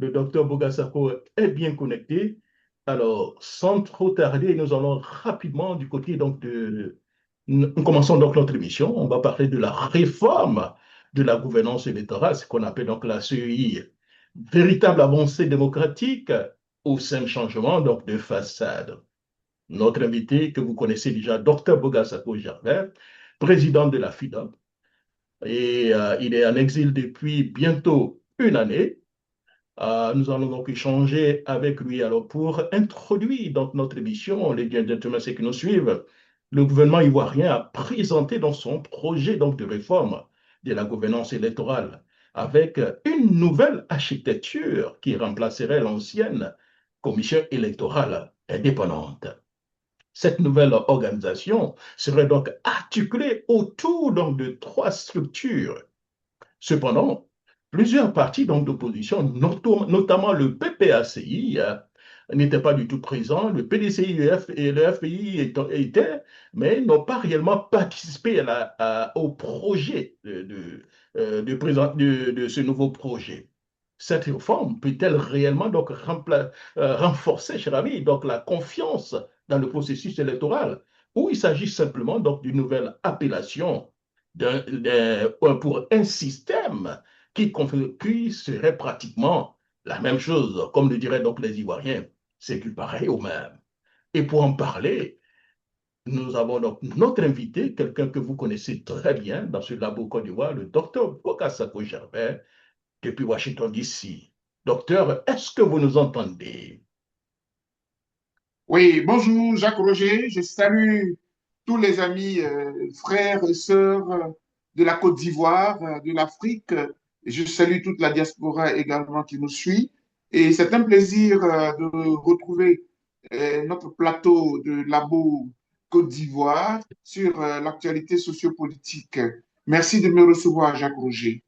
le docteur Bogasako est bien connecté. Alors, sans trop tarder, nous allons rapidement du côté donc de... Nous commençons donc notre émission. On va parler de la réforme de la gouvernance électorale, ce qu'on appelle donc la CEI. Véritable avancée démocratique ou simple changement donc de façade. Notre invité que vous connaissez déjà, docteur Bogasako Gervais, président de la FIDA, et il est en exil depuis bientôt une année. Nous allons donc échanger avec lui. Alors, pour introduire donc notre émission, les gentlemen qui nous suivent, le gouvernement ivoirien a présenté dans son projet donc de réforme de la gouvernance électorale avec une nouvelle architecture qui remplacerait l'ancienne commission électorale indépendante. Cette nouvelle organisation serait donc articulée autour donc, de trois structures. Cependant, plusieurs partis d'opposition, notamment le PPACI, n'étaient pas du tout présents. Le PDCI et le FPI étaient, mais n'ont pas réellement participé au projet de ce nouveau projet. Cette réforme peut-elle réellement donc renforcer, cher ami, donc la confiance dans le processus électoral, ou il s'agit simplement donc d'une nouvelle appellation pour un système qui serait pratiquement la même chose, comme le diraient donc les Ivoiriens, c'est du pareil au même. Et pour en parler, nous avons donc notre invité, quelqu'un que vous connaissez très bien dans ce labo Côte d'Ivoire, le docteur Bokasako Gervais, depuis Washington, D.C. Docteur, est-ce que vous nous entendez? Oui, bonjour Jacques Roger, je salue tous les amis, frères et sœurs de la Côte d'Ivoire, de l'Afrique. Je salue toute la diaspora également qui nous suit. Et c'est un plaisir de retrouver notre plateau de Labo Côte d'Ivoire sur l'actualité sociopolitique. Merci de me recevoir, Jacques Roger.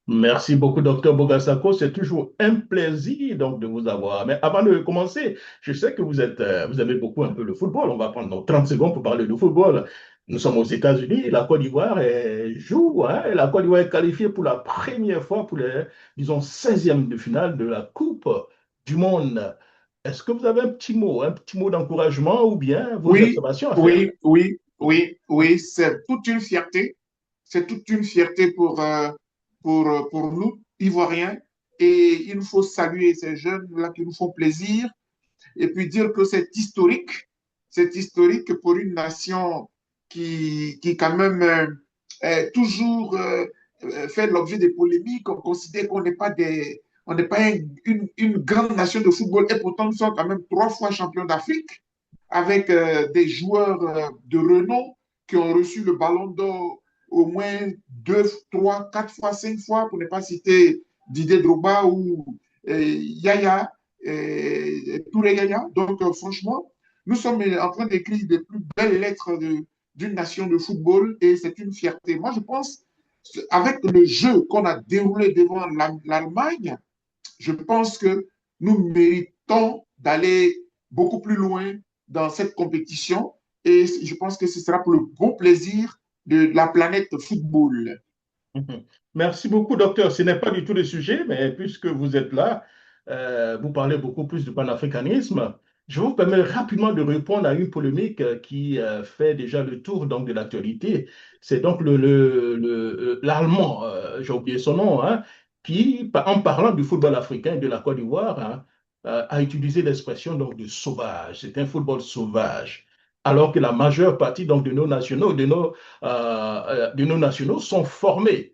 Merci beaucoup, docteur Bogasako. C'est toujours un plaisir donc de vous avoir. Mais avant de commencer, je sais que vous aimez beaucoup un peu le football. On va prendre nos 30 secondes pour parler de football. Nous sommes aux États-Unis. La Côte d'Ivoire joue. Hein, la Côte d'Ivoire est qualifiée pour la première fois pour les, disons, 16e de finale de la Coupe du Monde. Est-ce que vous avez un petit mot d'encouragement ou bien vos Oui, observations à faire? oui, c'est toute une fierté. C'est toute une fierté pour nous, Ivoiriens. Et il faut saluer ces jeunes-là qui nous font plaisir et puis dire que c'est historique pour une nation qui quand même toujours fait l'objet des polémiques. On considère qu'on n'est pas on n'est pas une grande nation de football et pourtant nous sommes quand même 3 fois champions d'Afrique avec des joueurs de renom qui ont reçu le ballon d'or au moins 2, 3, 4 fois, 5 fois, pour ne pas citer Didier Drogba ou Yaya, Touré Yaya. Donc, franchement, nous sommes en train d'écrire les plus belles lettres d'une nation de football et c'est une fierté. Moi, je pense, avec le jeu qu'on a déroulé devant l'Allemagne, je pense que nous méritons d'aller beaucoup plus loin dans cette compétition et je pense que ce sera pour le bon plaisir de la planète football. Mhm. Merci beaucoup, docteur. Ce n'est pas du tout le sujet, mais puisque vous êtes là, vous parlez beaucoup plus du panafricanisme. Je vous permets rapidement de répondre à une polémique qui fait déjà le tour donc, de l'actualité. C'est donc l'Allemand, j'ai oublié son nom, hein, qui, en parlant du football africain et de la Côte d'Ivoire, hein, a utilisé l'expression donc, de sauvage. C'est un football sauvage. Alors que la majeure partie donc, de nos nationaux sont formés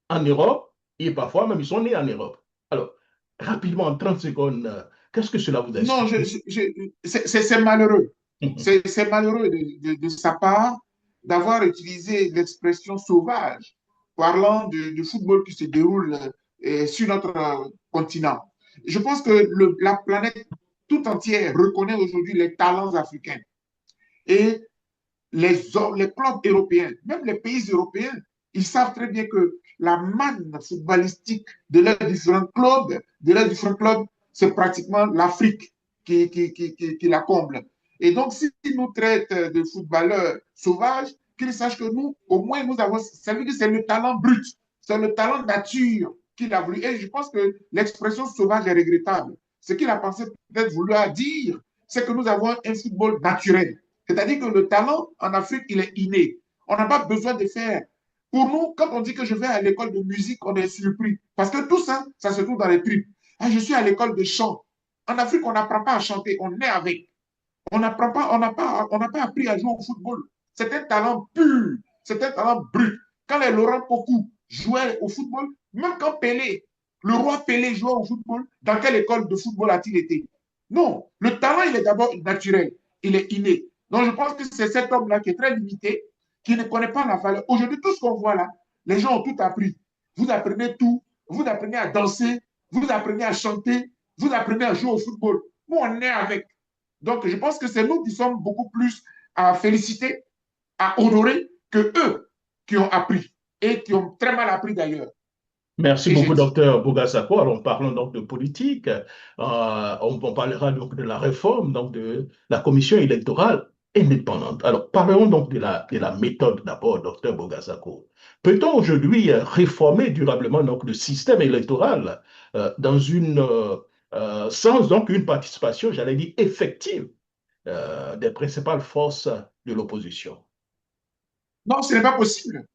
en Europe et parfois même ils sont nés en Europe. Alors, rapidement, en 30 secondes, qu'est-ce que cela vous Non, inspire? c'est malheureux. C'est malheureux de sa part d'avoir utilisé l'expression sauvage parlant du football qui se déroule sur notre continent. Je pense que la planète tout entière reconnaît aujourd'hui les talents africains et les clubs européens, même les pays européens, ils savent très bien que la manne footballistique de leurs différents clubs, c'est pratiquement l'Afrique qui la comble. Et donc, s'ils nous traitent de footballeurs sauvages, qu'ils sachent que nous, au moins, nous avons, ça veut dire que c'est le talent brut, c'est le talent nature qu'il a voulu. Et je pense que l'expression sauvage est regrettable. Ce qu'il a pensé peut-être vouloir dire, c'est que nous avons un football naturel. C'est-à-dire que le talent en Afrique, il est inné. On n'a pas besoin de faire. Pour nous, quand on dit que je vais à l'école de musique, on est surpris. Parce que tout ça, ça se trouve dans les tripes. Ah, je suis à l'école de chant. En Afrique, on n'apprend pas à chanter, on est avec. On n'apprend pas, on n'a pas appris à jouer au football. C'est un talent pur, c'est un talent brut. Quand les Laurent Pocou jouaient au football, même quand Pelé, le roi Pelé jouait au football, dans quelle école de football a-t-il été? Non, le talent, il est d'abord naturel, il est inné. Donc je pense que c'est cet homme-là qui est très limité, qui ne connaît pas la valeur. Aujourd'hui, tout ce qu'on voit là, les gens ont tout appris. Vous apprenez tout, vous apprenez à danser, vous apprenez à chanter, vous apprenez à jouer au football. Nous, on est avec. Donc, je pense que c'est nous qui sommes beaucoup plus à féliciter, à honorer que eux qui ont appris et qui ont très mal appris d'ailleurs. Merci Et j'ai beaucoup, dit, docteur Bogasako. Alors, parlons donc de politique. On parlera donc de la réforme donc de la commission électorale indépendante. Alors, parlons donc de la méthode d'abord, docteur Bogasako. Peut-on aujourd'hui réformer durablement donc le système électoral dans une sans donc une participation, j'allais dire, effective des principales forces de l'opposition? non, ce n'est pas possible.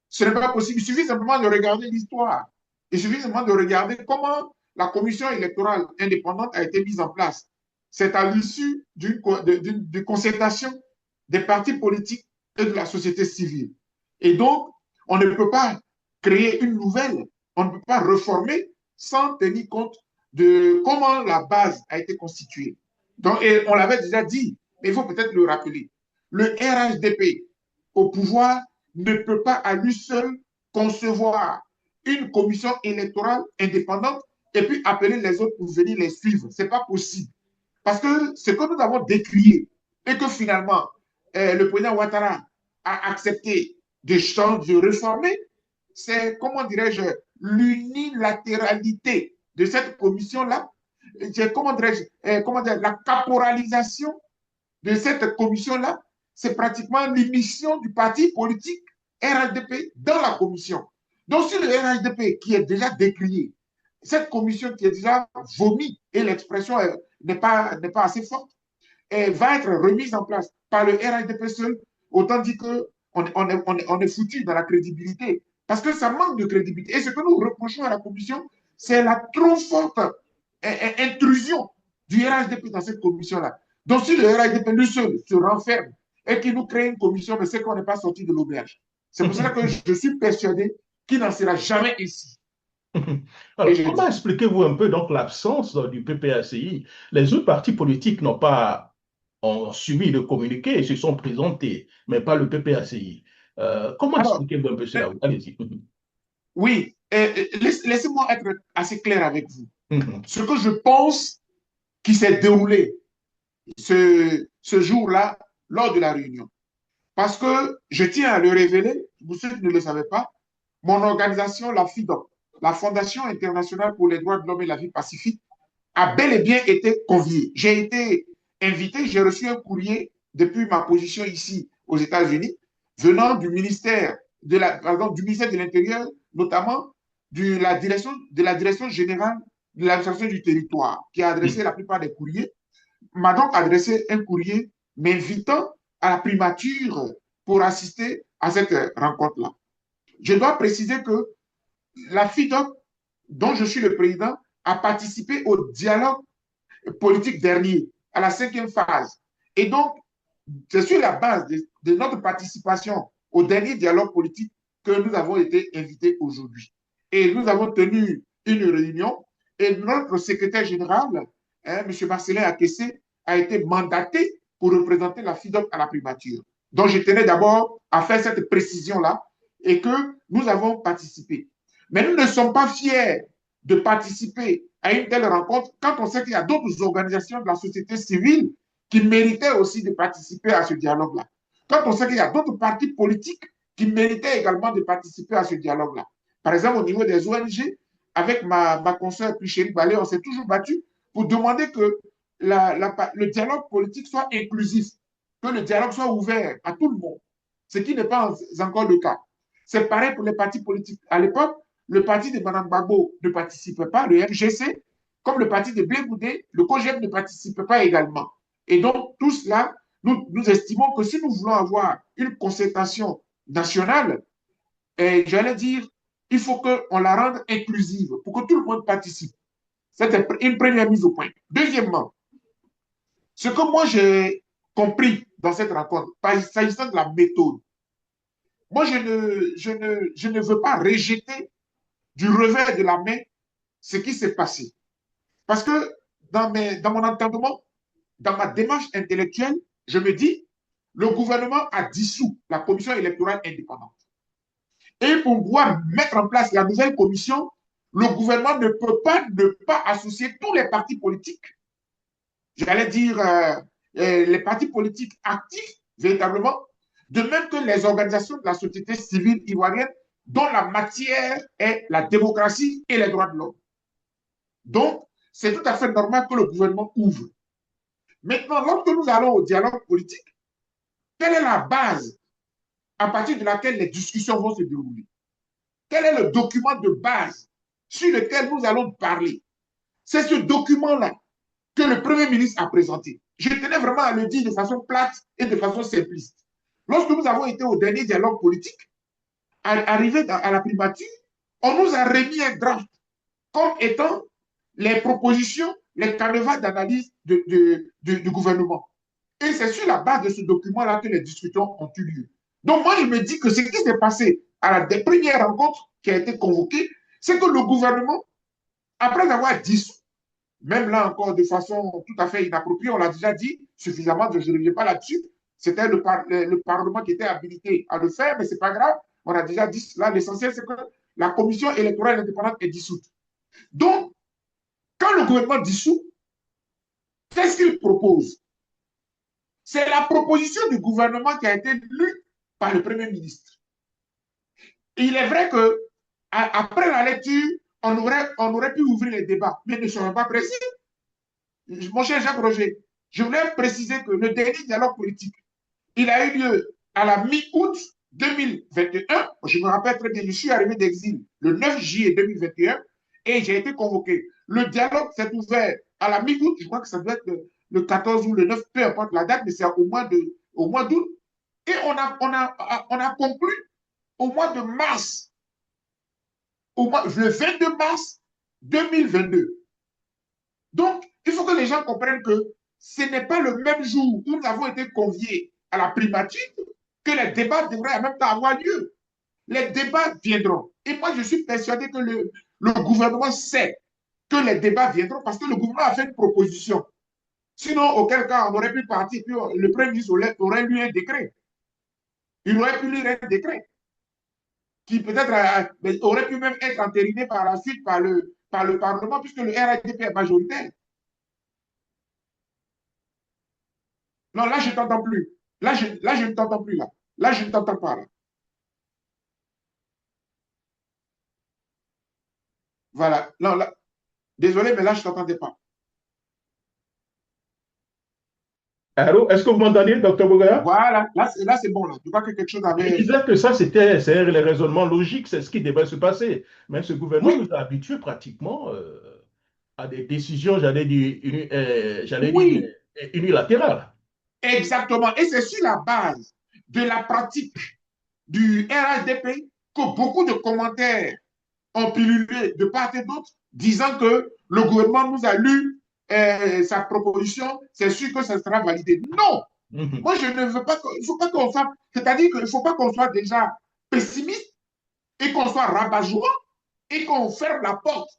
Ce n'est pas possible. Il suffit simplement de regarder l'histoire. Il suffit simplement de regarder comment la commission électorale indépendante a été mise en place. C'est à l'issue d'une concertation des partis politiques et de la société civile. Et donc, on ne peut pas créer une nouvelle, on ne peut pas réformer sans tenir compte de comment la base a été constituée. Donc, et on l'avait déjà dit, mais il faut peut-être le rappeler. Le RHDP au pouvoir ne peut pas à lui seul concevoir une commission électorale indépendante et puis appeler les autres pour venir les suivre. Ce n'est pas possible. Parce que ce que nous avons décrié et que finalement le président Ouattara a accepté de changer, de réformer, c'est, comment dirais-je, l'unilatéralité de cette commission-là, comment dirais-je, la caporalisation de cette commission-là, c'est pratiquement l'émission du parti politique RHDP dans la commission. Donc, si le RHDP qui est déjà décrié, cette commission qui est déjà vomi, et l'expression n'est pas assez forte, va être remise en place par le RHDP seul, autant dire qu'on est foutu dans la crédibilité. Parce que ça manque de crédibilité. Et ce que nous reprochons à la commission, c'est la trop forte intrusion du RHDP dans cette commission-là. Donc, si le RHDP lui seul se renferme et qu'il nous crée une commission, c'est qu'on n'est pas sorti de l'auberge. C'est pour cela que je suis persuadé qu'il n'en sera jamais ici. Alors, comment expliquez-vous un peu donc l'absence du PPACI? Les autres partis politiques n'ont pas ont suivi le communiqué et se sont présentés, mais pas le PPACI. Comment Alors, expliquez-vous un peu cela? Allez-y. oui, laissez-moi être assez clair avec vous. Ce que je pense qui s'est déroulé ce jour-là lors de la réunion. Parce que je tiens à le révéler, pour ceux qui ne le savaient pas, mon organisation, la FIDOC, la Fondation internationale pour les droits de l'homme et la vie pacifique, a bel et bien été conviée. J'ai été invité, j'ai reçu un courrier depuis ma position ici aux États-Unis, venant du ministère du ministère de l'Intérieur, notamment de la direction générale de l'administration du territoire, qui a adressé la plupart des courriers, m'a donc adressé un courrier m'invitant à la primature pour assister à cette rencontre-là. Je dois préciser que la FIDOC, dont je suis le président, a participé au dialogue politique dernier, à la 5e phase. Et donc, c'est sur la base de notre participation au dernier dialogue politique que nous avons été invités aujourd'hui. Et nous avons tenu une réunion et notre secrétaire général, M. Marcelin Akessé, a été mandaté pour représenter la FIDOC à la primature. Donc, je tenais d'abord à faire cette précision-là et que nous avons participé. Mais nous ne sommes pas fiers de participer à une telle rencontre quand on sait qu'il y a d'autres organisations de la société civile qui méritaient aussi de participer à ce dialogue-là. Quand on sait qu'il y a d'autres partis politiques qui méritaient également de participer à ce dialogue-là. Par exemple, au niveau des ONG, avec ma consoeur Picheri Balé, on s'est toujours battu pour demander que le dialogue politique soit inclusif, que le dialogue soit ouvert à tout le monde, ce qui n'est pas encore le cas. C'est pareil pour les partis politiques. À l'époque, le parti de Mme Gbagbo ne participait pas, le MGC, comme le parti de Blé Goudé, le COGEP ne participait pas également. Et donc, tout cela, nous estimons que si nous voulons avoir une concertation nationale, j'allais dire, il faut qu'on la rende inclusive pour que tout le monde participe. C'était une première mise au point. Deuxièmement, ce que moi j'ai compris dans cette rencontre, s'agissant de la méthode, moi je ne veux pas rejeter du revers de la main ce qui s'est passé. Parce que dans mon entendement, dans ma démarche intellectuelle, je me dis, le gouvernement a dissous la commission électorale indépendante. Et pour pouvoir mettre en place la nouvelle commission, le gouvernement ne peut pas ne pas associer tous les partis politiques. J'allais dire les partis politiques actifs, véritablement, de même que les organisations de la société civile ivoirienne, dont la matière est la démocratie et les droits de l'homme. Donc, c'est tout à fait normal que le gouvernement ouvre. Maintenant, lorsque nous allons au dialogue politique, quelle est la base à partir de laquelle les discussions vont se dérouler? Quel est le document de base sur lequel nous allons parler? C'est ce document-là que le Premier ministre a présenté. Je tenais vraiment à le dire de façon plate et de façon simpliste. Lorsque nous avons été au dernier dialogue politique, arrivé à la primature, on nous a remis un draft comme étant les propositions, les canevas d'analyse du gouvernement. Et c'est sur la base de ce document-là que les discussions ont eu lieu. Donc moi, je me dis que ce qui s'est passé à la première rencontre qui a été convoquée, c'est que le gouvernement, après avoir dissous, même là encore de façon tout à fait inappropriée, on l'a déjà dit suffisamment, je ne reviens pas là-dessus, c'était le Parlement qui était habilité à le faire, mais ce n'est pas grave, on a déjà dit cela, l'essentiel c'est que la commission électorale indépendante est dissoute. Donc, quand le gouvernement dissout, qu'est-ce qu'il propose? C'est la proposition du gouvernement qui a été lue par le Premier ministre. Et il est vrai que après la lecture, on aurait pu ouvrir les débats, mais ne seront pas précis. Mon cher Jacques Roger, je voulais préciser que le dernier dialogue politique, il a eu lieu à la mi-août 2021. Je me rappelle très bien, je suis arrivé d'exil le 9 juillet 2021 et j'ai été convoqué. Le dialogue s'est ouvert à la mi-août, je crois que ça doit être le 14 ou le 9, peu importe la date, mais c'est au mois d'août. Et on a conclu au mois de mars, le 22 mars 2022. Donc, il faut que les gens comprennent que ce n'est pas le même jour où nous avons été conviés à la primature que les débats devraient en même temps avoir lieu. Les débats viendront. Et moi, je suis persuadé que le gouvernement sait que les débats viendront parce que le gouvernement a fait une proposition. Sinon, auquel cas, on aurait pu partir, puis le Premier ministre aurait lu un décret. Il aurait pu lire un décret qui peut-être aurait pu même être entériné par la suite par le Parlement, puisque le RHDP est majoritaire. Non, là, je ne t'entends plus. Là, je ne t'entends plus. Là, je ne t'entends pas. Là. Voilà. Non, là, désolé, mais là, je ne t'entendais pas. Allô, est-ce que vous m'entendez, docteur Bogaya? Voilà. Là c'est bon. Là. Je vois que quelque chose Je avait... disais que ça, c'est les raisonnements logiques, c'est ce qui devait se passer. Mais ce gouvernement Oui, nous a habitués pratiquement à des décisions, j'allais dire oui, unilatérales. exactement. Et c'est sur la base de la pratique du RHDP que beaucoup de commentaires ont pullulé de part et d'autre, disant que le gouvernement nous a lu sa proposition, c'est sûr que ça sera validé. Non! Mhm. Moi, je ne veux pas, il ne faut pas qu'on soit, c'est-à-dire qu'il ne faut pas qu'on soit déjà pessimiste et qu'on soit rabat-joie et qu'on ferme la porte.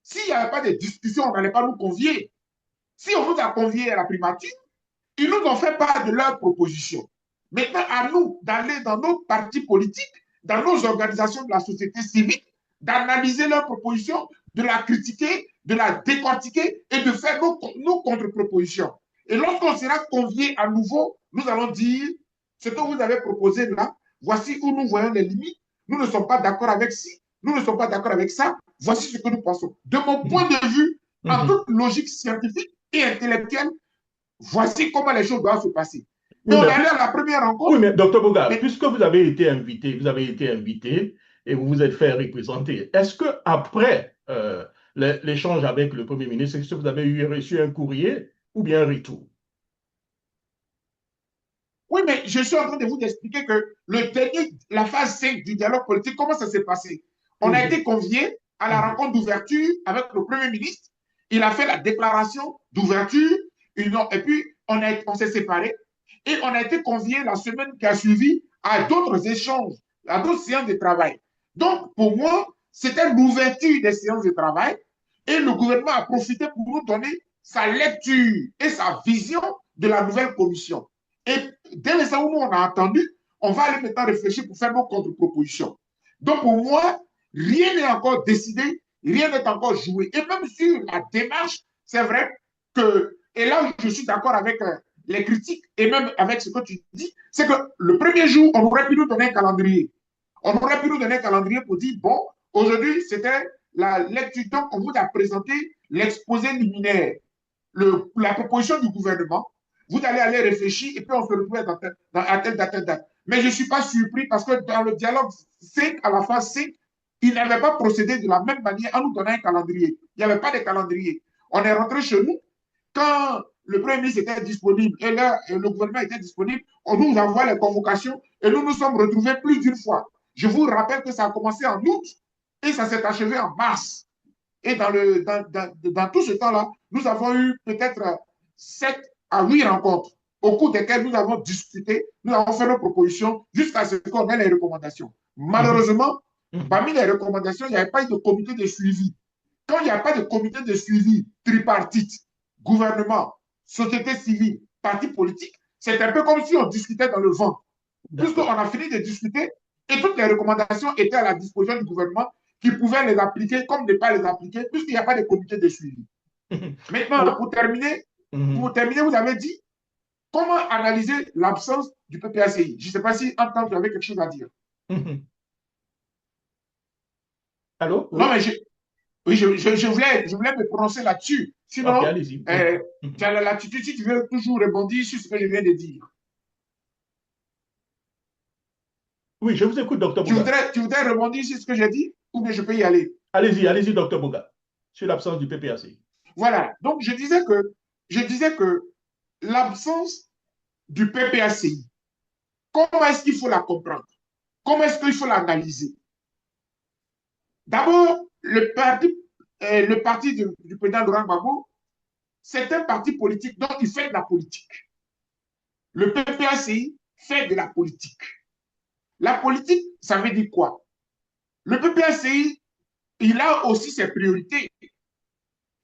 S'il n'y avait pas de discussion, on n'allait pas nous convier. Si on nous a conviés à la primature, ils nous ont fait part de leurs propositions. Maintenant, à nous d'aller dans nos partis politiques, dans nos organisations de la société civile, d'analyser leurs propositions, de la critiquer, de la décortiquer et de faire nos contre-propositions. Et lorsqu'on sera convié à nouveau, nous allons dire ce que vous avez proposé là, voici où nous voyons les limites, nous ne sommes pas d'accord avec ci, nous ne sommes pas d'accord avec ça, voici ce que nous pensons. De mon point de vue, en Mhm. toute logique scientifique et intellectuelle, voici comment les choses doivent se passer. Mais Oui, on mais, allait à la première oui, rencontre, mais docteur Boga, mais puisque vous avez été invité, et vous vous êtes fait représenter. Est-ce que après l'échange avec le Premier ministre, est-ce que vous avez reçu un courrier ou bien un retour? Oui, mais je suis en train de vous expliquer que la phase 5 du dialogue politique, comment ça s'est passé? On a été Mhm, conviés à la mhm, rencontre d'ouverture avec le Premier ministre. Il a fait la déclaration d'ouverture et puis on s'est séparés. Et on a été conviés la semaine qui a suivi à d'autres échanges, à d'autres séances de travail. Donc, pour moi, c'était l'ouverture des séances de travail et le gouvernement a profité pour nous donner sa lecture et sa vision de la nouvelle commission. Et dès l'instant où nous on a entendu, on va aller maintenant réfléchir pour faire nos contre-propositions. Donc pour moi, rien n'est encore décidé, rien n'est encore joué. Et même sur la démarche, c'est vrai que, et là je suis d'accord avec les critiques et même avec ce que tu dis, c'est que le premier jour, on aurait pu nous donner un calendrier. On aurait pu nous donner un calendrier pour dire, bon, aujourd'hui, c'était la lecture, donc on vous a présenté l'exposé liminaire, la proposition du gouvernement, vous allez aller réfléchir et puis on se retrouve à telle date. Mais je ne suis pas surpris parce que dans le dialogue 5, à la phase 5, il n'avait pas procédé de la même manière en nous donnant un calendrier. Il n'y avait pas de calendrier. On est rentré chez nous quand le Premier ministre était disponible et là, le gouvernement était disponible. On nous envoie les convocations et nous nous sommes retrouvés plus d'une fois. Je vous rappelle que ça a commencé en août et ça s'est achevé en mars. Et dans tout ce temps-là, nous avons eu peut-être 7 à 8 rencontres au cours desquelles nous avons discuté, nous avons fait nos propositions jusqu'à ce qu'on ait les recommandations. mhm, Malheureusement, mhm. parmi les recommandations, il n'y avait pas eu de comité de suivi. Quand il n'y a pas de comité de suivi tripartite, gouvernement, société civile, parti politique, c'est un peu comme si on discutait dans le vent. Puisqu'on D'accord. a fini de discuter et toutes les recommandations étaient à la disposition du gouvernement qui pouvait les appliquer comme ne pas les appliquer puisqu'il n'y a pas de comité de suivi. Maintenant, Alors, pour mhm, terminer, vous avez dit comment analyser l'absence du PPACI. Je ne sais pas si en tant que vous avez quelque chose à dire. mhm. Allô? Non, Oui? mais oui, je voulais me prononcer là-dessus. Ok, Sinon, allez-y. Oui. tu Mhm. as l'attitude si tu veux toujours rebondir sur ce que je viens de dire. Oui, je vous écoute, docteur Bouga. Tu voudrais rebondir sur ce que j'ai dit ou bien je peux y aller? Allez-y, allez-y, docteur Bouga, sur l'absence du PPAC. Voilà. Donc, je disais que l'absence du PPACI, comment est-ce qu'il faut la comprendre? Comment est-ce qu'il faut l'analyser? D'abord, le parti du président Laurent Gbagbo, c'est un parti politique, donc il fait de la politique. Le PPACI fait de la politique. La politique, ça veut dire quoi? Le PPACI, il a aussi ses priorités.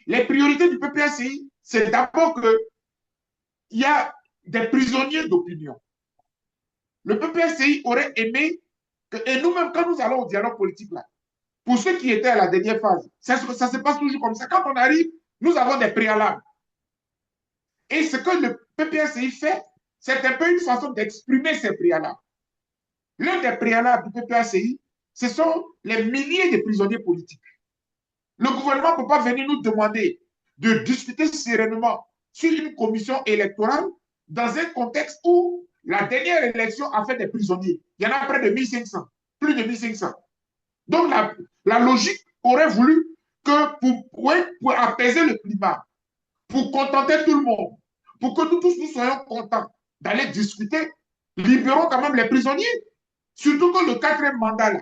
Les priorités du PPACI, c'est d'abord qu'il y a des prisonniers d'opinion. Le PPACI aurait aimé que, et nous-mêmes, quand nous allons au dialogue politique, là, pour ceux qui étaient à la dernière phase, ça se passe toujours comme ça. Quand on arrive, nous avons des préalables. Et ce que le PPACI fait, c'est un peu une façon d'exprimer ces préalables. L'un des préalables du PPACI, ce sont les milliers de prisonniers politiques. Le gouvernement ne peut pas venir nous demander de discuter sereinement sur une commission électorale dans un contexte où la dernière élection a fait des prisonniers. Il y en a près de 1500, plus de 1500. Donc la logique aurait voulu que pour apaiser le climat, pour contenter tout le monde, pour que nous tous nous soyons contents d'aller discuter, libérons quand même les prisonniers. Surtout que le quatrième mandat, là,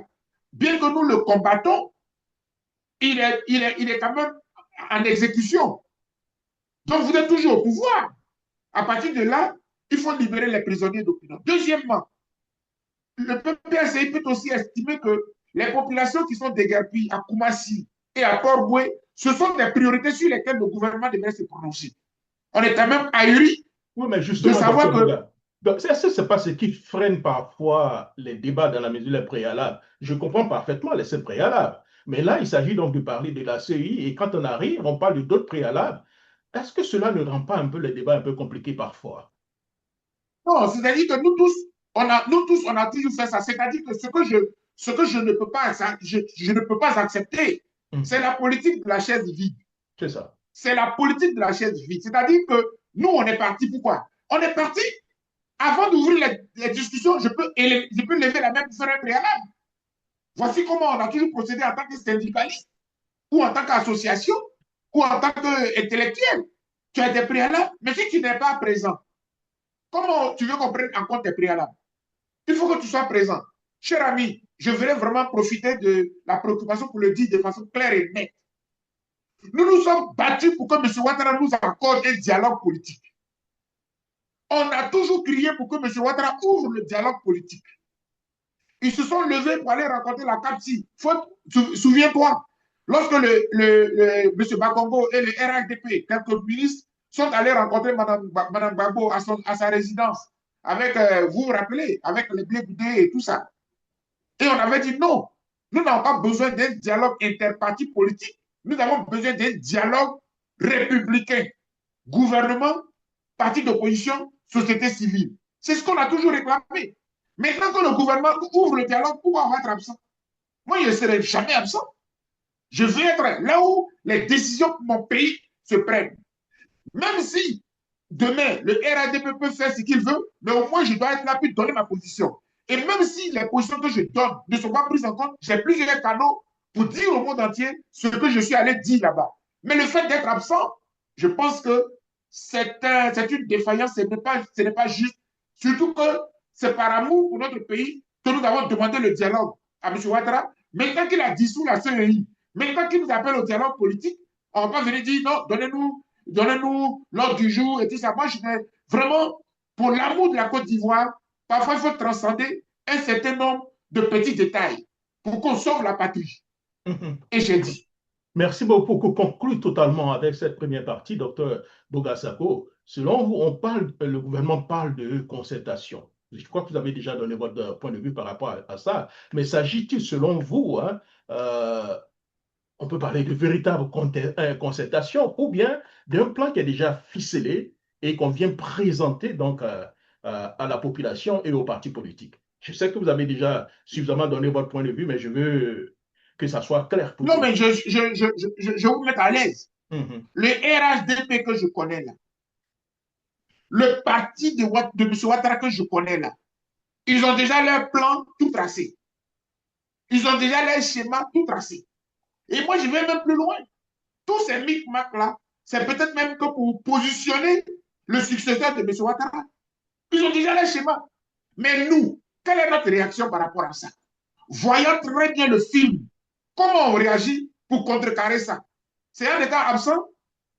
bien que nous le combattons, il est quand même en exécution. Donc vous êtes toujours au pouvoir. À partir de là, il faut libérer les prisonniers d'opinion. Deuxièmement, le PPACI peut aussi estimer que les populations qui sont déguerpies à Koumassi et à Port-Boué, ce sont des priorités sur lesquelles le gouvernement devrait se prononcer. On est quand même ahuri Oui, mais de justement, savoir docteur que Bouga, est-ce que ce n'est pas ce qui freine parfois les débats dans la mesure des préalables? Je comprends parfaitement les sept préalables. Mais là, il s'agit donc de parler de la CEI et quand on arrive, on parle d'autres préalables. Est-ce que cela ne rend pas un peu les débats un peu compliqués parfois? non, c'est-à-dire que nous tous, on a toujours fait ça. C'est-à-dire que ce que je ne peux pas, je ne peux pas accepter, c'est Mhm. la politique de la chaise vide. C'est ça. C'est la politique de la chaise vide. C'est-à-dire que nous, on est parti pourquoi? On est parti avant d'ouvrir les discussions, je peux lever la main pour faire un préalable. Voici comment on a toujours procédé en tant que syndicaliste, ou en tant qu'association, ou en tant qu'intellectuel. Tu as des préalables, mais si tu n'es pas présent, comment tu veux qu'on prenne en compte tes préalables? Il faut que tu sois présent. Cher ami, je voudrais vraiment profiter de la préoccupation pour le dire de façon claire et nette. Nous nous sommes battus pour que M. Ouattara nous accorde un dialogue politique. On a toujours crié pour que M. Ouattara ouvre le dialogue politique. Ils se sont levés pour aller rencontrer la CAPSI. Souviens-toi, lorsque M. Bakongo et le RHDP, quelques ministres, sont allés rencontrer Mme Gbagbo à sa résidence, avec, vous vous rappelez, avec les blés boudés et tout ça. Et on avait dit non, nous n'avons pas besoin d'un dialogue interparti politique, nous avons besoin d'un dialogue républicain. Gouvernement, parti d'opposition, société civile. C'est ce qu'on a toujours réclamé. Maintenant que le gouvernement ouvre le dialogue, pourquoi on va être absent? Moi, je ne serai jamais absent. Je veux être là où les décisions pour mon pays se prennent. Même si demain, le RADP peut faire ce qu'il veut, mais au moins, je dois être là pour donner ma position. Et même si les positions que je donne ne sont pas prises en compte, j'ai plusieurs canaux pour dire au monde entier ce que je suis allé dire là-bas. Mais le fait d'être absent, je pense que c'est une défaillance, ce n'est pas juste. Surtout que c'est par amour pour notre pays que nous avons demandé le dialogue à M. Ouattara. Maintenant qu'il a dissous la CEI, maintenant qu'il nous appelle au dialogue politique, on ne va pas venir dire non, donnez-nous l'ordre du jour et tout ça. Moi, je vais vraiment, pour l'amour de la Côte d'Ivoire, parfois il faut transcender un certain nombre de petits détails pour qu'on sauve la patrie. Et j'ai dit. Merci beaucoup pour conclure totalement avec cette première partie, docteur Bogasako. Selon vous, le gouvernement parle de concertation. Je crois que vous avez déjà donné votre point de vue par rapport à ça. Mais s'agit-il, selon vous, hein, on peut parler de véritable concertation ou bien d'un plan qui est déjà ficelé et qu'on vient présenter donc à la population et aux partis politiques? Je sais que vous avez déjà suffisamment donné votre point de vue, mais je veux que ça soit clair pour Non, tout. mais je vous mettre à l'aise. Mhm. Le RHDP que je connais là, le parti de M. Ouattara que je connais là, ils ont déjà leur plan tout tracé. Ils ont déjà leur schéma tout tracé. Et moi, je vais même plus loin. Tous ces micmacs-là, c'est peut-être même que pour positionner le successeur de M. Ouattara. Ils ont déjà leur schéma. Mais nous, quelle est notre réaction par rapport à ça? Voyons très bien le film. Comment on réagit pour contrecarrer ça? C'est un État absent?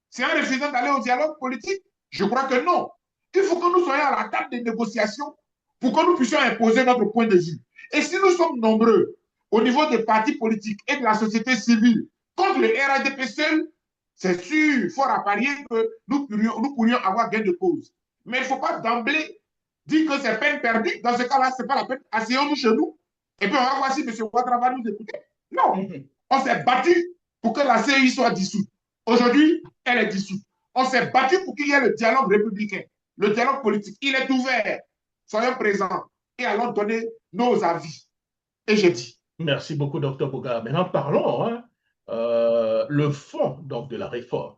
C'est un refusant d'aller au dialogue politique? Je crois que non. Il faut que nous soyons à la table des négociations pour que nous puissions imposer notre point de vue. Et si nous sommes nombreux au niveau des partis politiques et de la société civile contre le RADP seul, c'est sûr, fort à parier que nous pourrions avoir gain de cause. Mais il ne faut pas d'emblée dire que c'est peine perdue. Dans ce cas-là, ce n'est pas la peine. Asseyons-nous chez nous et puis on va voir si M. Ouattara va nous écouter. Non. On s'est battu pour que la CEI soit dissoute. Aujourd'hui, elle est dissoute. On s'est battu pour qu'il y ait le dialogue républicain, le dialogue politique. Il est ouvert. Soyons présents et allons donner nos avis. Et j'ai dit. Merci beaucoup, docteur Boga. Maintenant, parlons hein, le fond donc, de la réforme.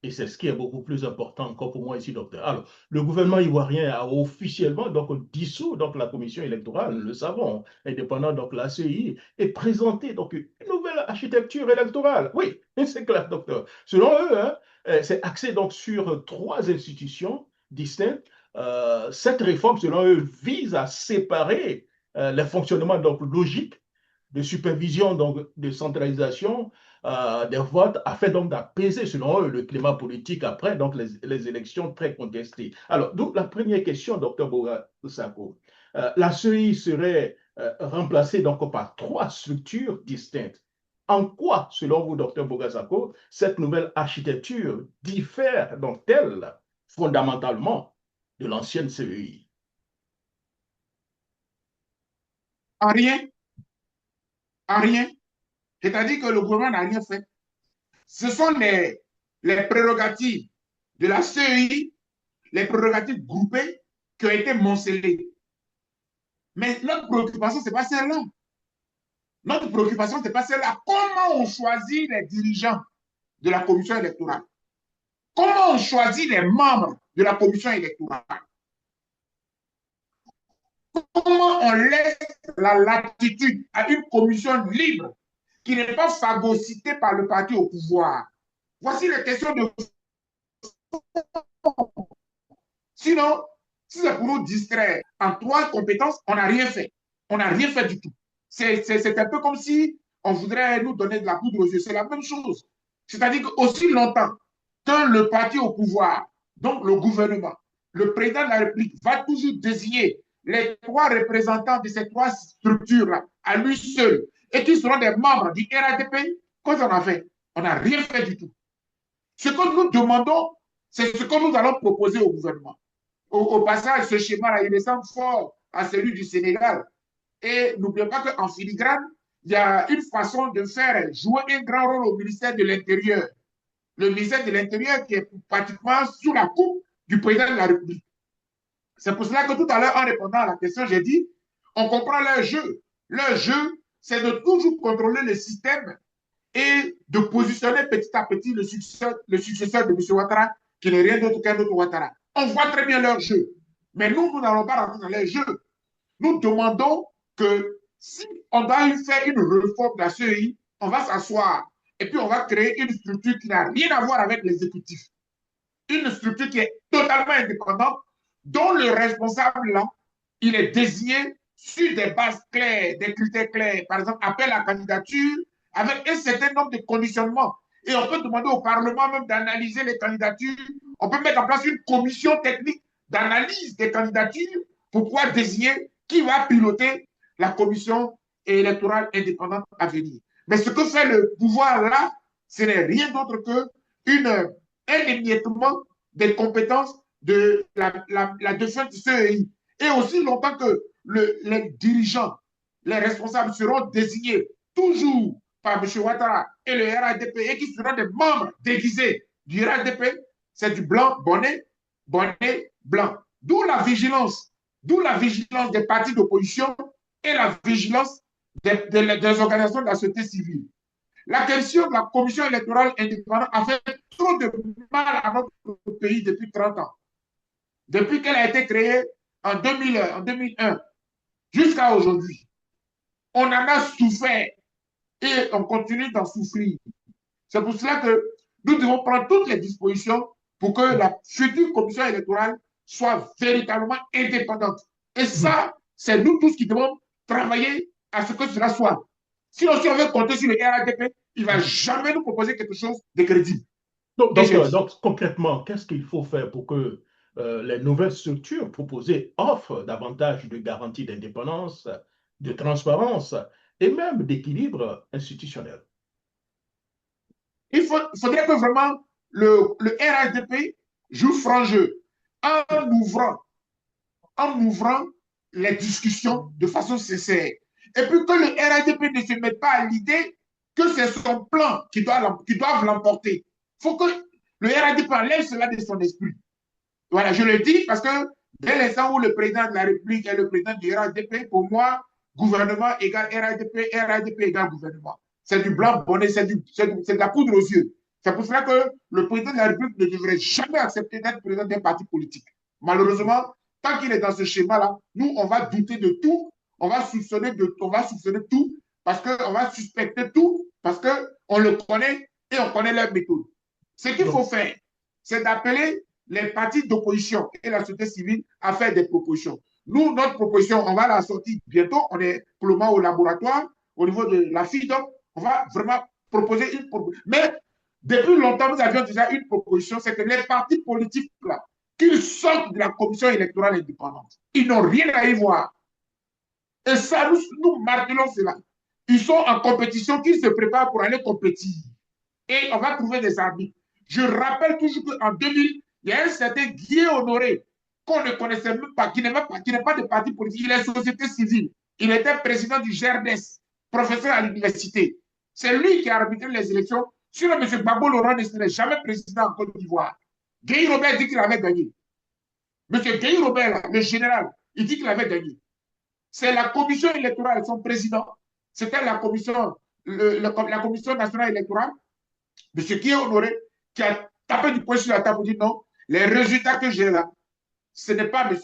Et c'est ce qui est beaucoup plus important encore pour moi ici, docteur. Alors, le gouvernement ivoirien a officiellement donc, dissous donc, la commission électorale, nous le savons, indépendant donc la CI, et présenté donc, une nouvelle architecture électorale. Oui, c'est clair, docteur. Selon eux, hein, c'est axé donc, sur trois institutions distinctes. Cette réforme, selon eux, vise à séparer les fonctionnements donc, logiques de supervision, donc de centralisation des votes, afin donc d'apaiser, selon eux, le climat politique après donc les élections très contestées. Alors, donc la première question, docteur Bogasako, la CEI serait remplacée donc par trois structures distinctes. En quoi, selon vous, docteur Bogasako, cette nouvelle architecture diffère donc-elle fondamentalement de l'ancienne CEI? En rien, en rien. C'est-à-dire que le gouvernement n'a rien fait. Ce sont les prérogatives de la CEI, les prérogatives groupées qui ont été moncelées. Mais notre préoccupation, ce n'est pas celle-là. Notre préoccupation, ce n'est pas celle-là. Comment on choisit les dirigeants de la commission électorale? Comment on choisit les membres de la commission électorale? Comment on laisse la latitude à une commission libre qui n'est pas phagocytée par le parti au pouvoir? Voici les questions de... Sinon, si c'est pour nous distraire en trois compétences, on n'a rien fait. On n'a rien fait du tout. C'est un peu comme si on voudrait nous donner de la poudre aux yeux. C'est la même chose. C'est-à-dire qu'aussi longtemps que le parti au pouvoir, donc le gouvernement, le président de la République va toujours désigner les trois représentants de ces trois structures-là à lui seul et qui seront des membres du RADP, qu'est-ce qu'on a fait? On n'a rien fait du tout. Ce que nous demandons, c'est ce que nous allons proposer au gouvernement. Au passage, ce schéma-là, il ressemble fort à celui du Sénégal. Et n'oubliez pas qu'en filigrane, il y a une façon de faire jouer un grand rôle au ministère de l'Intérieur. Le ministère de l'Intérieur qui est pratiquement sous la coupe du président de la République. C'est pour cela que tout à l'heure, en répondant à la question, j'ai dit, on comprend leur jeu. Leur jeu, c'est de toujours contrôler le système et de positionner petit à petit le successeur de M. Ouattara, qui n'est rien d'autre qu'un autre Ouattara. On voit très bien leur jeu. Mais nous, nous n'allons pas rentrer dans leur jeu. Nous demandons que si on doit faire une réforme de la CEI, on va s'asseoir et puis on va créer une structure qui n'a rien à voir avec l'exécutif. Une structure qui est totalement indépendante, dont le responsable, là, il est désigné sur des bases claires, des critères clairs. Par exemple, appel à candidature avec un certain nombre de conditionnements. Et on peut demander au Parlement même d'analyser les candidatures. On peut mettre en place une commission technique d'analyse des candidatures pour pouvoir désigner qui va piloter la commission électorale indépendante à venir. Mais ce que fait le pouvoir là, ce n'est rien d'autre qu'un émiettement des compétences de la défunte CEI. Et aussi longtemps que les dirigeants, les responsables seront désignés toujours par M. Ouattara et le RADP et qui seront des membres déguisés du RADP, c'est du blanc, bonnet, bonnet, blanc. D'où la vigilance des partis d'opposition et la vigilance des organisations de la société civile. La question de la commission électorale indépendante a fait trop de mal à notre pays depuis 30 ans. Depuis qu'elle a été créée en 2001 jusqu'à aujourd'hui. On en a souffert et on continue d'en souffrir. C'est pour cela que nous devons prendre toutes les dispositions pour que la future commission électorale soit véritablement indépendante. Et ça, c'est nous tous qui devons travailler à ce que cela soit. Sinon, si on veut compter sur le RADP, il ne va jamais nous proposer quelque chose de crédible. Donc, concrètement, qu'est-ce qu'il faut faire pour que les nouvelles structures proposées offrent davantage de garanties d'indépendance, de transparence et même d'équilibre institutionnel? Il faudrait que vraiment le RADP joue franc jeu en ouvrant, en ouvrant les discussions de façon sincère. Et puis que le RADP ne se mette pas à l'idée que c'est son plan qui doit l'emporter. Il faut que le RADP enlève cela de son esprit. Voilà, je le dis parce que dès l'instant où le président de la République est le président du RADP, pour moi, gouvernement égale RADP, RADP égale gouvernement. C'est du blanc bonnet, c'est de la poudre aux yeux. C'est pour cela que le président de la République ne devrait jamais accepter d'être président d'un parti politique. Malheureusement, tant qu'il est dans ce schéma-là, nous, on va douter de tout, on va soupçonner tout, parce qu'on va suspecter tout, parce qu'on le connaît et on connaît leur méthode. Ce qu'il faut faire, c'est d'appeler les partis d'opposition et la société civile à faire des propositions. Nous, notre proposition, on va la sortir bientôt. On est pour le moment au laboratoire, au niveau de la FIDOC. On va vraiment proposer une proposition. Mais depuis longtemps, nous avions déjà une proposition, c'est que les partis politiques, là, qu'ils sortent de la commission électorale indépendante. Ils n'ont rien à y voir. Et ça, nous martelons cela. Ils sont en compétition, qu'ils se préparent pour aller compétir. Et on va trouver des arbitres. Je rappelle toujours qu'en 2000, il y a un certain Guy Honoré qu'on ne connaissait même pas, qui n'est pas de parti politique, il est société civile. Il était président du GERDES, professeur à l'université. C'est lui qui a arbitré les élections. Sinon, M. Gbagbo Laurent ne serait jamais président en Côte d'Ivoire. Guy Robert dit qu'il avait gagné. M. Guy Robert, le général, il dit qu'il avait gagné. C'est la commission électorale, son président. C'était la commission nationale électorale, M. Guy Honoré, qui a tapé du poing sur la table pour dire non, les résultats que j'ai là, ce n'est pas M.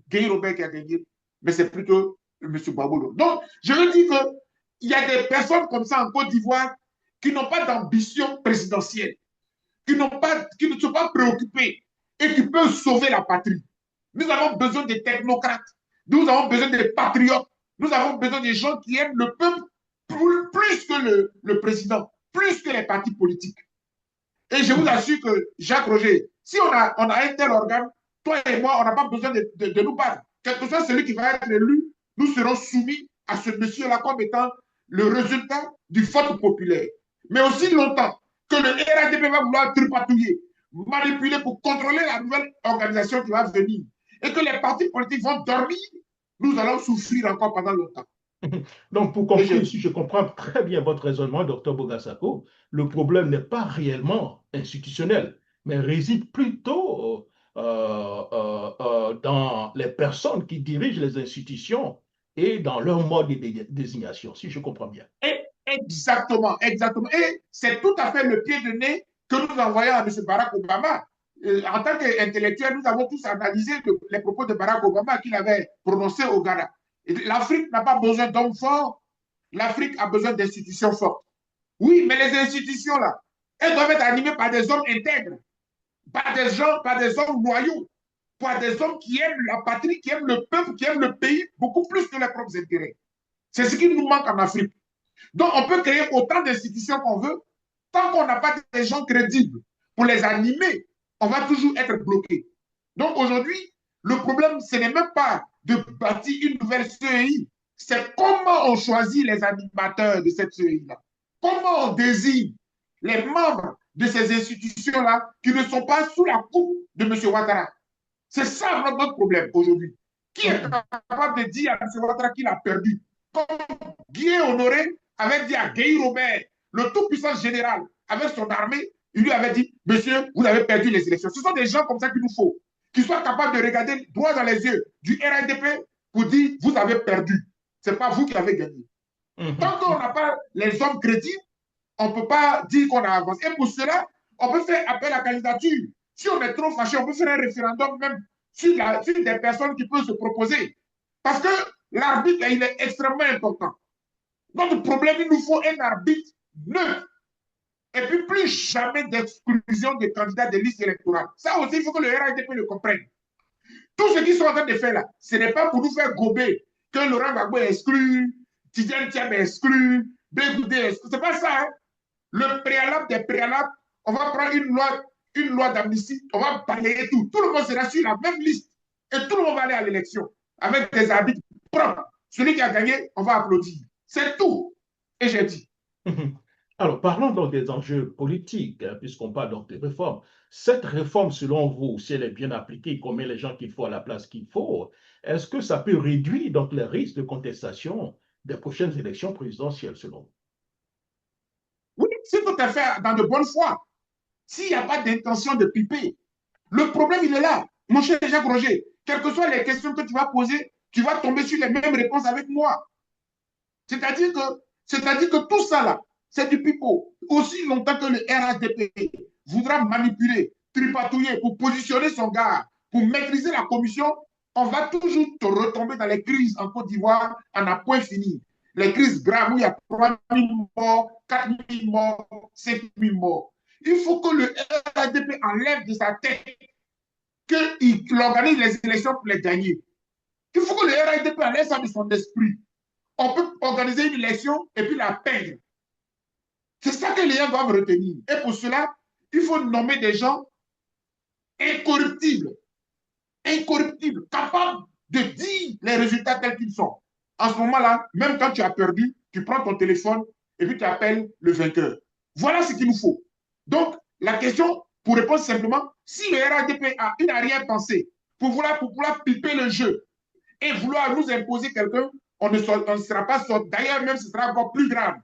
Guy Robert qui a gagné, mais c'est plutôt M. Babolo. Donc, je veux dire qu'il y a des personnes comme ça en Côte d'Ivoire qui n'ont pas d'ambition présidentielle, qui ne sont pas préoccupés et qui peuvent sauver la patrie. Nous avons besoin des technocrates, nous avons besoin des patriotes, nous avons besoin des gens qui aiment le peuple plus que le président, plus que les partis politiques. Et je vous assure que, Jacques Roger, si on a un tel organe, toi et moi, on n'a pas besoin de nous battre. Quel que soit celui qui va être élu, nous serons soumis à ce monsieur-là comme étant le résultat du vote populaire. Mais aussi longtemps que le RADP va vouloir tripatouiller, manipuler pour contrôler la nouvelle organisation qui va venir, et que les partis politiques vont dormir, nous allons souffrir encore pendant longtemps. Donc, pour conclure, si je comprends très bien votre raisonnement, docteur Bogasako, le problème n'est pas réellement institutionnel, mais réside plutôt dans les personnes qui dirigent les institutions et dans leur mode de désignation, si je comprends bien. Exactement, exactement. Et c'est tout à fait le pied de nez que nous envoyons à M. Barack Obama. En tant qu'intellectuels, nous avons tous analysé les propos de Barack Obama qu'il avait prononcés au Ghana. L'Afrique n'a pas besoin d'hommes forts, l'Afrique a besoin d'institutions fortes. Oui, mais les institutions, là, elles doivent être animées par des hommes intègres, par des hommes loyaux, par des hommes qui aiment la patrie, qui aiment le peuple, qui aiment le pays, beaucoup plus que leurs propres intérêts. C'est ce qui nous manque en Afrique. Donc, on peut créer autant d'institutions qu'on veut. Tant qu'on n'a pas des gens crédibles pour les animer, on va toujours être bloqué. Donc, aujourd'hui, le problème, ce n'est même pas de bâtir une nouvelle CEI. C'est comment on choisit les animateurs de cette CEI-là. Comment on désigne les membres de ces institutions-là qui ne sont pas sous la coupe de M. Ouattara. C'est ça notre problème aujourd'hui. Qui est capable de dire à M. Ouattara qu'il a perdu? Comme Guy Honoré avait dit à Guy Robert, le tout-puissant général, avec son armée, il lui avait dit, monsieur, vous avez perdu les élections. Ce sont des gens comme ça qu'il nous faut, qui soient capables de regarder droit dans les yeux du RNDP pour dire, vous avez perdu. Ce n'est pas vous qui avez gagné. Tant qu'on n'a pas les hommes crédibles, on ne peut pas dire qu'on a avancé. Et pour cela, on peut faire appel à la candidature. Si on est trop fâché, on peut faire un référendum même sur des personnes qui peuvent se proposer. Parce que l'arbitre, il est extrêmement important. Notre problème, il nous faut un arbitre neutre. Et puis, plus jamais d'exclusion des candidats de liste électorale. Ça aussi, il faut que le RADP le comprenne. Tout ce qu'ils sont en train de faire là, ce n'est pas pour nous faire gober que Laurent Gbagbo est exclu, Tidiane Thiam est exclu, Bégoudé est exclu. Ce n'est pas ça. Hein? Le préalable des préalables, on va prendre une loi d'amnistie, on va balayer tout. Tout le monde sera sur la même liste. Et tout le monde va aller à l'élection avec des arbitres propres. Celui qui a gagné, on va applaudir. C'est tout. Et j'ai dit. Alors, parlons donc des enjeux politiques, hein, puisqu'on parle donc de réforme. Cette réforme, selon vous, si elle est bien appliquée, combien les gens qu'il faut à la place qu'il faut, est-ce que ça peut réduire donc les risques de contestation des prochaines élections présidentielles, selon vous? Oui, c'est tout à fait dans de bonne foi. S'il n'y a pas d'intention de piper, le problème, il est là. Mon cher Jacques Roger, quelles que soient les questions que tu vas poser, tu vas tomber sur les mêmes réponses avec moi. C'est-à-dire que tout ça là, c'est du pipeau. Aussi longtemps que le RADP voudra manipuler, tripatouiller pour positionner son gars, pour maîtriser la commission, on va toujours retomber dans les crises en Côte d'Ivoire en un point fini. Les crises graves où il y a 3 000 morts, 4 000 morts, 5 000 morts. Il faut que le RADP enlève de sa tête qu'il organise les élections pour les gagner. Il faut que le RADP enlève ça de son esprit. On peut organiser une élection et puis la perdre. C'est ça que les gens doivent retenir. Et pour cela, il faut nommer des gens incorruptibles, capables de dire les résultats tels qu'ils sont. En ce moment-là, même quand tu as perdu, tu prends ton téléphone et puis tu appelles le vainqueur. Voilà ce qu'il nous faut. Donc, la question, pour répondre simplement, si le RADP a une arrière-pensée pour pouvoir piper le jeu et vouloir nous imposer quelqu'un, on ne sera pas sorti. D'ailleurs, même ce sera encore plus grave.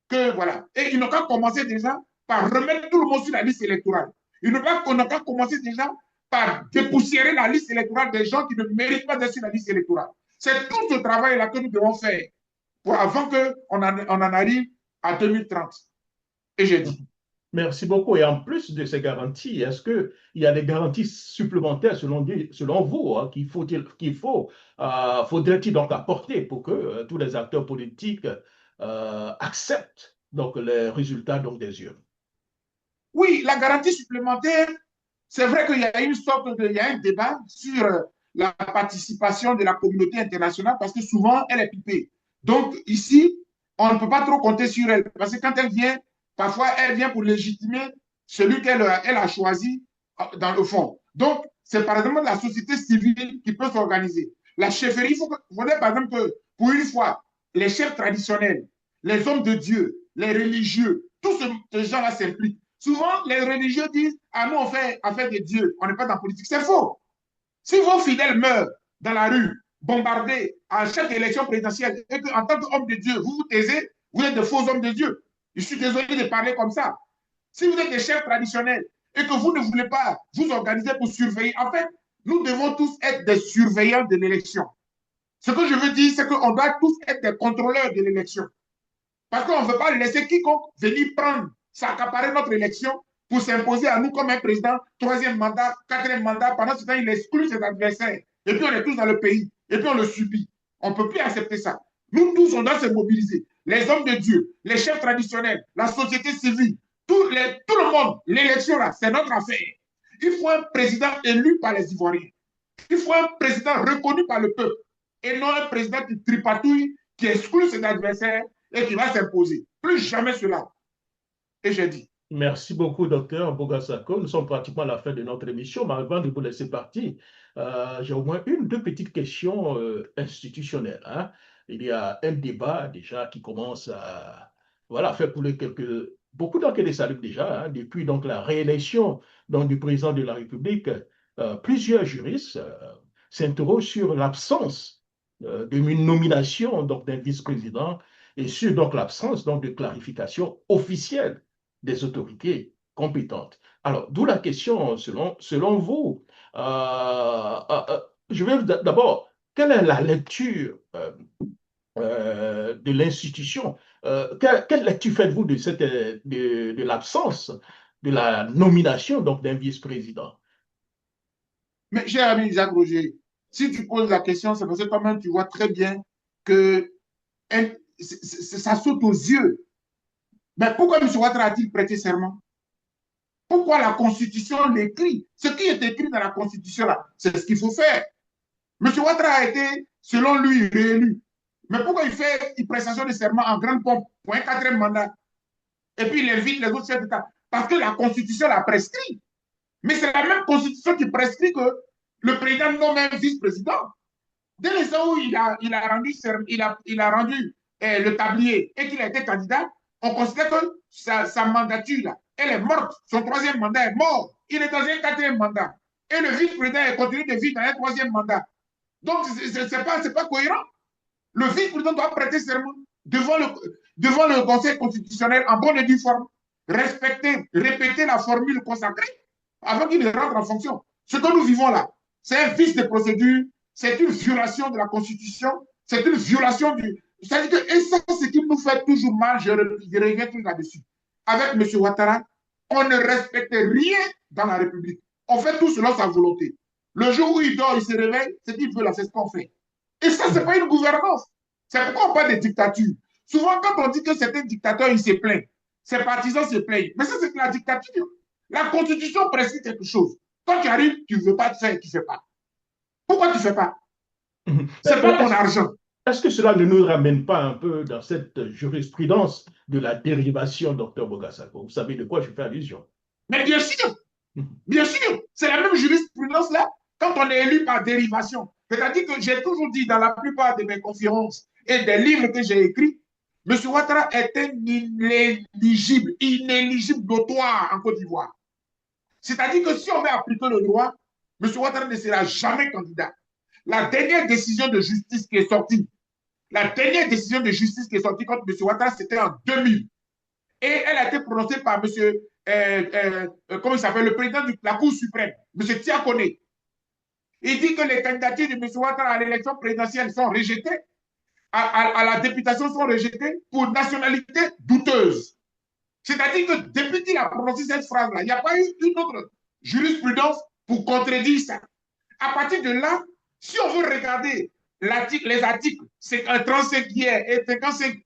Que, voilà. Et ils n'ont qu'à commencer déjà par remettre tout le monde sur la liste électorale. Ils n'ont qu'à commencer déjà par dépoussiérer la liste électorale des gens qui ne méritent pas d'être sur la liste électorale. C'est tout ce travail-là que nous devons faire avant qu'on en arrive à 2030. Et j'ai dit. Merci beaucoup. Et en plus de ces garanties, est-ce qu'il y a des garanties supplémentaires selon vous hein, faudrait-il donc apporter pour que tous les acteurs politiques acceptent donc les résultats donc, des urnes? Oui, la garantie supplémentaire, c'est vrai qu'il y a une sorte de, il y a un débat sur la participation de la communauté internationale parce que souvent, elle est pipée. Donc, ici, on ne peut pas trop compter sur elle parce que quand elle vient, parfois, elle vient pour légitimer celui elle a choisi dans le fond. Donc, c'est par exemple la société civile qui peut s'organiser. La chefferie, il faut par exemple que pour une fois, les chefs traditionnels, les hommes de Dieu, les religieux, tous ces gens-là s'impliquent. Souvent, les religieux disent, ah, nous, on fait affaire de Dieu, on n'est pas dans la politique. C'est faux. Si vos fidèles meurent dans la rue, bombardés à chaque élection présidentielle, et qu'en tant qu'homme de Dieu, vous vous taisez, vous êtes de faux hommes de Dieu. Je suis désolé de parler comme ça. Si vous êtes des chefs traditionnels et que vous ne voulez pas vous organiser pour surveiller, en fait, nous devons tous être des surveillants de l'élection. Ce que je veux dire, c'est qu'on doit tous être des contrôleurs de l'élection. Parce qu'on ne veut pas laisser quiconque venir prendre, s'accaparer notre élection pour s'imposer à nous comme un président, troisième mandat, quatrième mandat. Pendant ce temps, il exclut ses adversaires. Et puis on est tous dans le pays. Et puis on le subit. On ne peut plus accepter ça. Nous tous, on doit se mobiliser. Les hommes de Dieu, les chefs traditionnels, la société civile, tout le monde, l'élection là, c'est notre affaire. Il faut un président élu par les Ivoiriens. Il faut un président reconnu par le peuple. Et non un président qui tripatouille, qui exclut ses adversaires et qui va s'imposer. Plus jamais cela. Et j'ai dit. Merci beaucoup, docteur Bogasako. Nous sommes pratiquement à la fin de notre émission, mais avant de vous laisser partir, j'ai au moins une, deux petites questions institutionnelles. Hein. Il y a un débat déjà qui commence à voilà, faire couler beaucoup d'encre de salive déjà, hein, depuis donc, la réélection donc, du président de la République. Plusieurs juristes s'interrogent sur l'absence d'une nomination donc, d'un vice-président et sur donc, l'absence donc, de clarification officielle des autorités compétentes. Alors, d'où la question, selon vous, je vais d'abord, quelle est la lecture de l'institution? Quelle lecture faites-vous de l'absence de la nomination donc d'un vice-président? Mais cher ami Isaac Roger, si tu poses la question, c'est parce que toi-même, tu vois très bien que ça saute aux yeux. Mais pourquoi M. Ouattara a-t-il prêté serment? Pourquoi la Constitution l'écrit? Ce qui est écrit dans la Constitution, là, c'est ce qu'il faut faire. M. Ouattara a été, selon lui, réélu. Mais pourquoi il fait une prestation de serment en grande pompe pour un quatrième mandat? Et puis il invite les autres chefs d'État. Parce que la Constitution l'a prescrit. Mais c'est la même Constitution qui prescrit que le président nomme un vice-président. Dès l'instant où il a rendu le tablier et qu'il a été candidat, on considère que sa mandature, là, elle est morte. Son troisième mandat est mort. Il est dans un quatrième mandat. Et le vice-président continue de vivre dans un troisième mandat. Donc, ce n'est pas cohérent. Le vice-président doit prêter serment devant le Conseil constitutionnel en bonne et due forme, respecter, répéter la formule consacrée avant qu'il ne rentre en fonction. Ce que nous vivons là, c'est un vice de procédure, c'est une violation de la Constitution, c'est une violation du. C'est-à-dire que, et ça, c'est ce qui nous fait toujours mal, je reviens toujours là-dessus. Avec M. Ouattara, on ne respecte rien dans la République. On fait tout selon sa volonté. Le jour où il dort, il se réveille, c'est qu'il veut là, c'est ce qu'on fait. Et ça, ce n'est pas une gouvernance. C'est pourquoi on parle de dictature. Souvent, quand on dit que c'est un dictateur, il se plaint. Ses partisans se plaignent. Mais ça, c'est la dictature. La Constitution prescrit quelque chose. Quand tu arrives, tu ne veux pas te faire, tu ne fais pas. Pourquoi tu ne fais pas? C'est pas ton argent. Est-ce que cela ne nous ramène pas un peu dans cette jurisprudence de la dérivation, docteur Bogasako? Vous savez de quoi je fais allusion? Mais bien sûr, c'est la même jurisprudence-là quand on est élu par dérivation. C'est-à-dire que j'ai toujours dit dans la plupart de mes conférences et des livres que j'ai écrits, M. Ouattara est un inéligible notoire en Côte d'Ivoire. C'est-à-dire que si on met appliquer le droit, M. Ouattara ne sera jamais candidat. La dernière décision de justice qui est sortie, contre M. Ouattara, c'était en 2000. Et elle a été prononcée par M. Comment il s'appelle, le président de la Cour suprême, M. Tiakone. Il dit que les candidatures de M. Ouattara à l'élection présidentielle sont rejetées, à la députation sont rejetées pour nationalité douteuse. C'est-à-dire que depuis qu'il a prononcé cette phrase-là, il n'y a pas eu une autre jurisprudence pour contredire ça. À partir de là, si on veut regarder les articles 35 hier et 55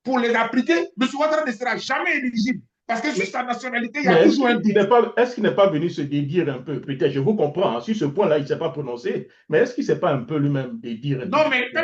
pour les appliquer, M. Ouattara ne sera jamais éligible. Parce que sur sa nationalité, il y Mais a toujours un doute. est-ce qu'il n'est pas venu se dédire un peu? Peut-être, je vous comprends, hein, sur ce point-là, il ne s'est pas prononcé, mais est-ce qu'il ne s'est pas un peu lui-même dédire un Non, petit mais peu?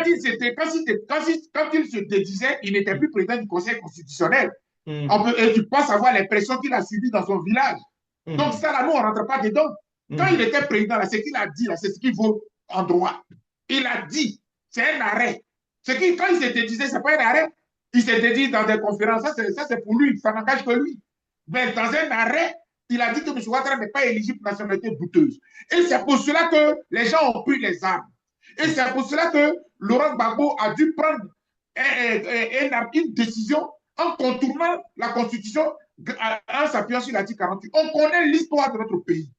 quand il se dédisait, il n'était plus président du Conseil constitutionnel. Hum, Et tu penses avoir les pressions qu'il a subies dans son village. Donc hum, ça, là, nous, on ne rentre pas dedans. Quand il hum. était président, c'est ce qu'il a dit, c'est ce qu'il vaut en droit. Il a dit, c'est un arrêt. Quand il s'est dédisé, ce n'est pas un arrêt. Il s'est dédié dans des conférences, ça c'est pour lui, ça n'engage que lui. Mais dans un arrêt, il a dit que M. Ouattara n'est pas éligible pour nationalité douteuse. Et c'est pour cela que les gens ont pris les armes. Et c'est pour cela que Laurent Gbagbo a dû prendre une décision en contournant la Constitution, en s'appuyant sur l'article 48. On connaît l'histoire de notre pays.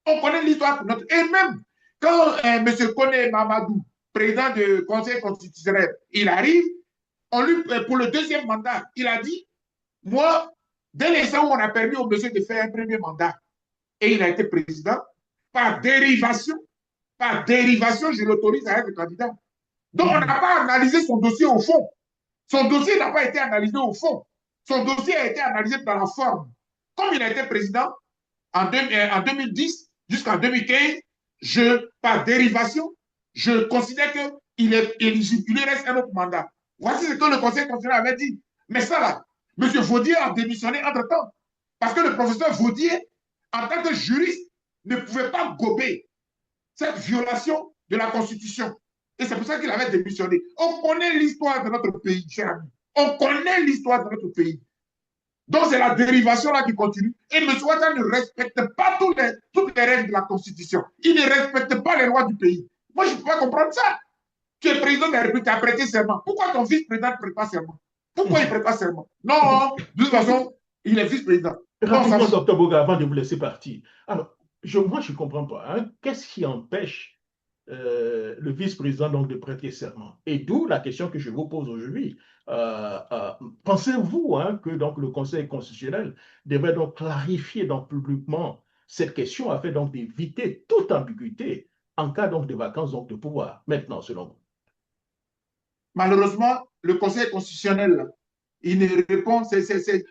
On connaît l'histoire de notre... Et même quand M. Kone Mamadou, président du Conseil constitutionnel, il arrive, pour le deuxième mandat, il a dit, moi, dès l'instant où on a permis au monsieur de faire un premier mandat, et il a été président, par dérivation, je l'autorise à être candidat. Donc, on n'a pas analysé son dossier au fond. Son dossier n'a pas été analysé au fond. Son dossier a été analysé dans la forme. Comme il a été président en 2010 jusqu'en 2015, par dérivation, je considère qu'il est éligible. Il lui reste un autre mandat. Voici ce que le Conseil constitutionnel avait dit. Mais ça, là, M. Vaudier a démissionné entre-temps. Parce que le professeur Vaudier, en tant que juriste, ne pouvait pas gober cette violation de la Constitution. Et c'est pour ça qu'il avait démissionné. On connaît l'histoire de notre pays, cher ami. On connaît l'histoire de notre pays. Donc, c'est la dérivation là qui continue. Et M. Ouattara ne respecte pas toutes les règles de la Constitution. Il ne respecte pas les lois du pays. Moi, je ne peux pas comprendre ça. Tu es président de la République, tu as prêté serment. Pourquoi ton vice-président ne prête pas serment? Pourquoi il ne prête pas serment? Non, de toute façon, il est vice-président. Rapidement, docteur Boga, avant de vous laisser partir. Alors, moi, je ne comprends pas. Hein. Qu'est-ce qui empêche le vice-président donc de prêter serment? Et d'où la question que je vous pose aujourd'hui. Pensez-vous hein, que donc, le Conseil constitutionnel devrait donc clarifier donc, publiquement cette question afin donc d'éviter toute ambiguïté en cas donc de vacances donc, de pouvoir, maintenant, selon vous? Malheureusement, le Conseil constitutionnel, il ne répond,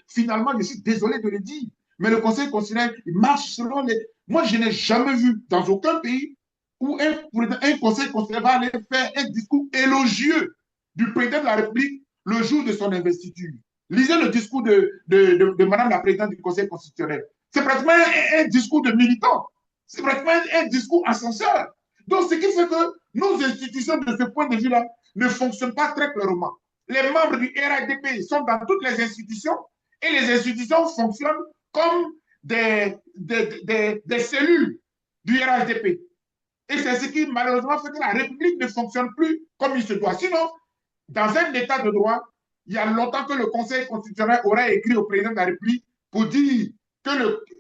finalement, je suis désolé de le dire, mais le Conseil constitutionnel, il marche selon les... Moi, je n'ai jamais vu dans aucun pays où un Conseil constitutionnel va aller faire un discours élogieux du président de la République le jour de son investiture. Lisez le discours de Madame la Présidente du Conseil constitutionnel. C'est pratiquement un discours de militant. C'est pratiquement un discours ascenseur. Donc, ce qui fait que nos institutions, de ce point de vue-là, ne fonctionnent pas très clairement. Les membres du RADP sont dans toutes les institutions et les institutions fonctionnent comme des cellules du RHDP. Et c'est ce qui, malheureusement, fait que la République ne fonctionne plus comme il se doit. Sinon, dans un état de droit, il y a longtemps que le Conseil constitutionnel aurait écrit au président de la République pour dire que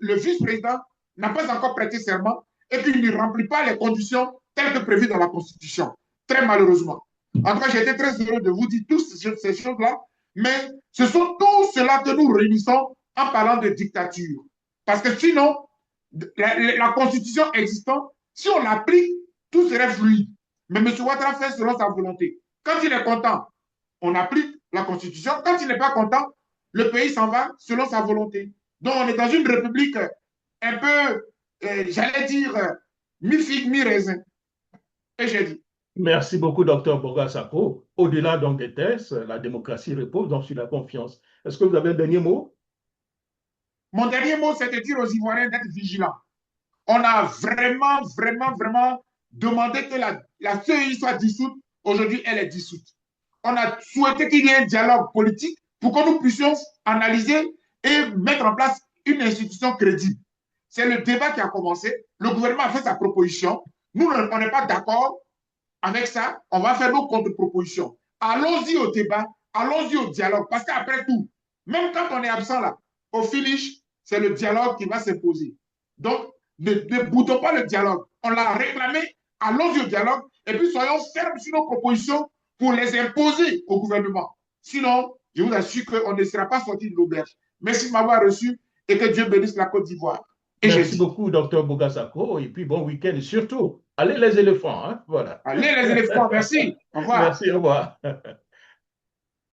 le vice-président n'a pas encore prêté serment et qu'il ne remplit pas les conditions telles que prévues dans la Constitution. Très malheureusement. En tout cas, j'ai été très heureux de vous dire toutes ces choses-là, mais ce sont tout cela que nous réunissons en parlant de dictature. Parce que sinon, la Constitution existante, si on l'applique, tout serait fluide. Mais M. Ouattara fait selon sa volonté. Quand il est content, on applique la Constitution. Quand il n'est pas content, le pays s'en va selon sa volonté. Donc, on est dans une république un peu, j'allais dire, mi-figue, mi-raisin. Et j'ai dit. Merci beaucoup, docteur Boga Sako. Au-delà donc des tests, la démocratie repose donc sur la confiance. Est-ce que vous avez un dernier mot? Mon dernier mot, c'est de dire aux Ivoiriens d'être vigilants. On a vraiment, vraiment, vraiment demandé que la CEI soit dissoute. Aujourd'hui, elle est dissoute. On a souhaité qu'il y ait un dialogue politique pour que nous puissions analyser et mettre en place une institution crédible. C'est le débat qui a commencé. Le gouvernement a fait sa proposition. Nous, on n'est pas d'accord avec ça. On va faire nos contre-propositions. Allons-y au débat, allons-y au dialogue. Parce qu'après tout, même quand on est absent là, au finish, c'est le dialogue qui va s'imposer. Donc, ne boutons pas le dialogue. On l'a réclamé, allons-y au dialogue, et puis soyons fermes sur nos propositions pour les imposer au gouvernement. Sinon, je vous assure qu'on ne sera pas sorti de l'auberge. Merci de m'avoir reçu et que Dieu bénisse la Côte d'Ivoire. Et j'ai Merci dit, beaucoup, docteur Bogasako, et puis bon week-end, et surtout, allez les éléphants, hein, voilà. allez les éléphants, merci, au revoir. Merci, au revoir.